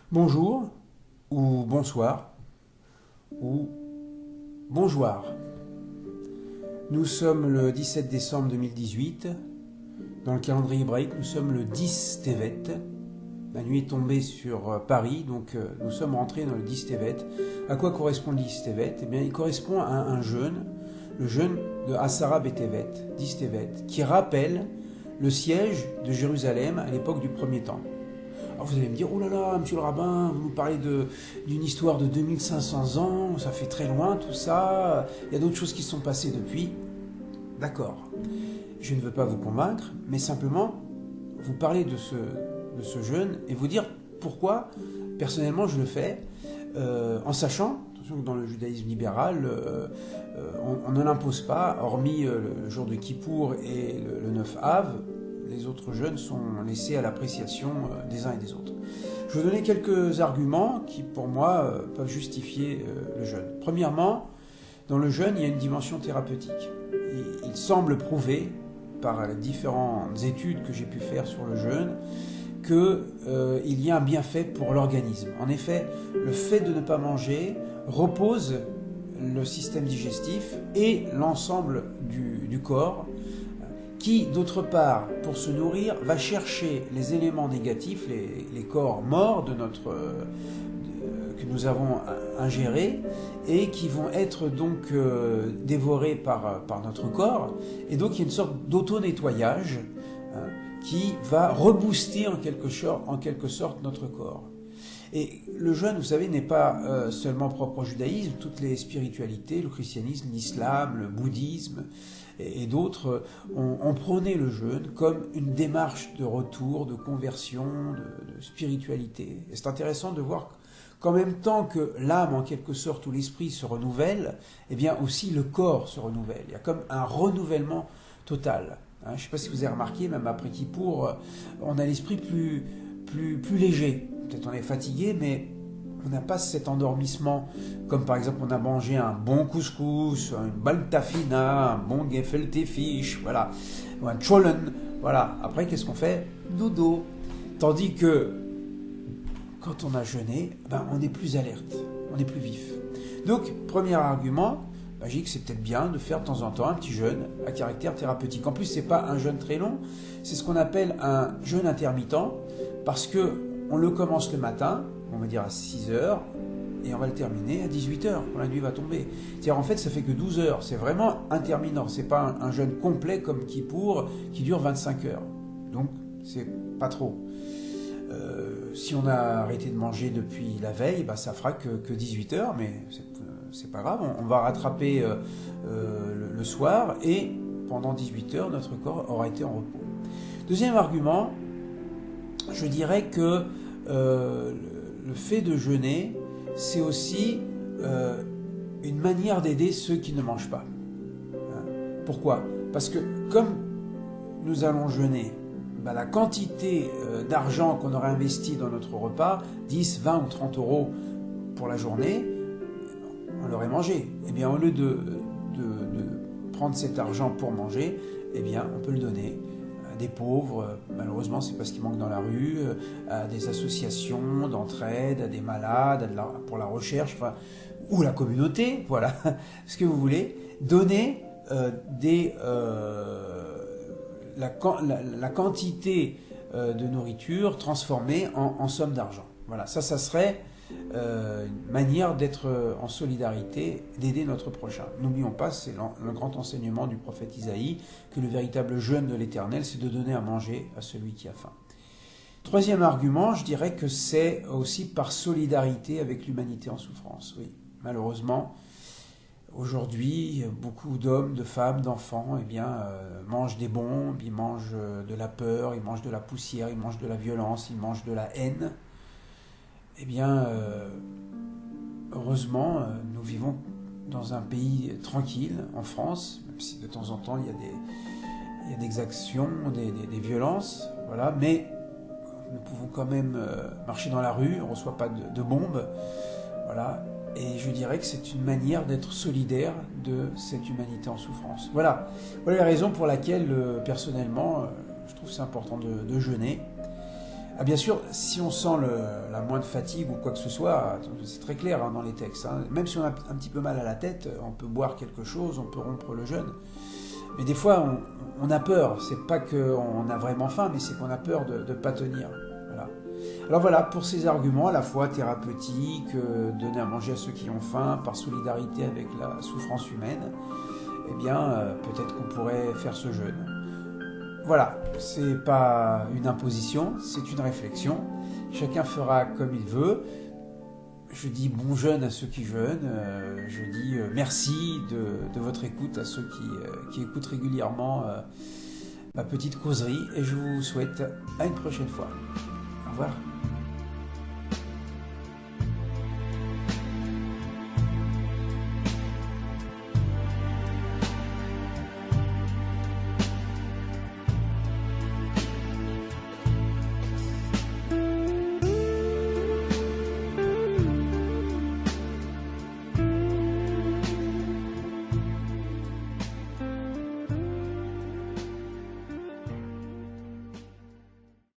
Bonjour, ou bonsoir, ou bonjour. Nous sommes le 17 décembre 2018. Dans le calendrier hébraïque, nous sommes le 10 Tevet. La nuit est tombée sur Paris, donc nous sommes rentrés dans le 10 Tevet. À quoi correspond le 10 Tevet? Eh bien, il correspond à un jeûne, le jeûne de Asara Betevet, 10 Tevet, qui rappelle le siège de Jérusalem à l'époque du premier temple. Alors vous allez me dire, oh là là, monsieur le rabbin, vous nous parlez d'une histoire de 2500 ans, ça fait très loin tout ça, il y a d'autres choses qui se sont passées depuis. D'accord, je ne veux pas vous convaincre, mais simplement vous parler de ce jeûne et vous dire pourquoi, personnellement, je le fais, en sachant, attention que dans le judaïsme libéral, on ne l'impose pas, hormis le jour de Kippour et le 9 Av. Les autres jeûnes sont laissés à l'appréciation des uns et des autres. Je vais vous donner quelques arguments qui, pour moi, peuvent justifier le jeûne. Premièrement, dans le jeûne, il y a une dimension thérapeutique. Il semble prouvé, par les différentes études que j'ai pu faire sur le jeûne, qu'il y a un bienfait pour l'organisme. En effet, le fait de ne pas manger repose le système digestif et l'ensemble du corps, qui, d'autre part, pour se nourrir, va chercher les éléments négatifs, les corps morts que nous avons ingérés, et qui vont être donc dévorés par notre corps. Et donc il y a une sorte d'auto-nettoyage qui va rebooster en quelque sorte notre corps. Et le jeûne, vous savez, n'est pas seulement propre au judaïsme. Toutes les spiritualités, le christianisme, l'islam, le bouddhisme et d'autres ont prôné le jeûne comme une démarche de retour, de conversion, de spiritualité. Et c'est intéressant de voir qu'en même temps que l'âme, en quelque sorte, ou l'esprit se renouvelle, eh bien aussi le corps se renouvelle. Il y a comme un renouvellement total. Je ne sais pas si vous avez remarqué, même après Kippour, on a l'esprit plus léger. Peut-être on est fatigué, mais on n'a pas cet endormissement, comme par exemple on a mangé un bon couscous, une baltafina, un bon gefilte fish, voilà, ou un chollen, voilà. Après, qu'est-ce qu'on fait? Dodo. Tandis que quand on a jeûné, on est plus alerte, on est plus vif. Donc, premier argument, j'ai dit que c'est peut-être bien de faire de temps en temps un petit jeûne à caractère thérapeutique. En plus, c'est pas un jeûne très long, c'est ce qu'on appelle un jeûne intermittent, parce que on le commence le matin, on va dire à 6 heures, et on va le terminer à 18 heures, quand la nuit va tomber. C'est-à-dire, en fait, ça fait que 12 heures. C'est vraiment intermittent. C'est pas un jeûne complet comme Kippour qui dure 25 heures. Donc, c'est pas trop. Si on a arrêté de manger depuis la veille, ça fera que 18 heures, mais c'est pas grave. On va rattraper le soir, et pendant 18 heures, notre corps aura été en repos. Deuxième argument, je dirais que le fait de jeûner, c'est aussi une manière d'aider ceux qui ne mangent pas. Pourquoi? Parce que comme nous allons jeûner, la quantité d'argent qu'on aurait investi dans notre repas, 10, 20 ou 30 euros pour la journée, on l'aurait mangé. Eh bien, au lieu de prendre cet argent pour manger, eh bien, on peut le donner des pauvres, malheureusement c'est parce qu'ils manquent dans la rue, à des associations d'entraide, à des malades, pour la recherche, ou la communauté, voilà, ce que vous voulez. Donner la quantité de nourriture transformée en somme d'argent. Voilà, ça serait une manière d'être en solidarité, d'aider notre prochain. N'oublions pas, c'est le grand enseignement du prophète Isaïe, que le véritable jeûne de l'Éternel, c'est de donner à manger à celui qui a faim. Troisième argument, je dirais que c'est aussi par solidarité avec l'humanité en souffrance. Oui, malheureusement, aujourd'hui, beaucoup d'hommes, de femmes, d'enfants, mangent des bombes, ils mangent de la peur, ils mangent de la poussière, ils mangent de la violence, ils mangent de la haine. Eh bien, heureusement, nous vivons dans un pays tranquille, en France, même si de temps en temps il y a des exactions, des violences, voilà, mais nous pouvons quand même marcher dans la rue, on ne reçoit pas de bombes, voilà, et je dirais que c'est une manière d'être solidaire de cette humanité en souffrance. Voilà la raison pour laquelle, personnellement, je trouve que c'est important de jeûner. Ah, bien sûr, si on sent la moindre fatigue ou quoi que ce soit, c'est très clair hein, dans les textes. Hein. Même si on a un petit peu mal à la tête, on peut boire quelque chose, on peut rompre le jeûne. Mais des fois, on a peur. C'est pas qu'on a vraiment faim, mais c'est qu'on a peur de ne pas tenir. Voilà. Alors voilà, pour ces arguments à la fois thérapeutiques, donner à manger à ceux qui ont faim, par solidarité avec la souffrance humaine, eh bien, peut-être qu'on pourrait faire ce jeûne. Voilà, c'est pas une imposition, c'est une réflexion. Chacun fera comme il veut. Je dis bon jeûne à ceux qui jeûnent. Je dis merci de votre écoute à ceux qui écoutent régulièrement ma petite causerie. Et je vous souhaite à une prochaine fois. Au revoir.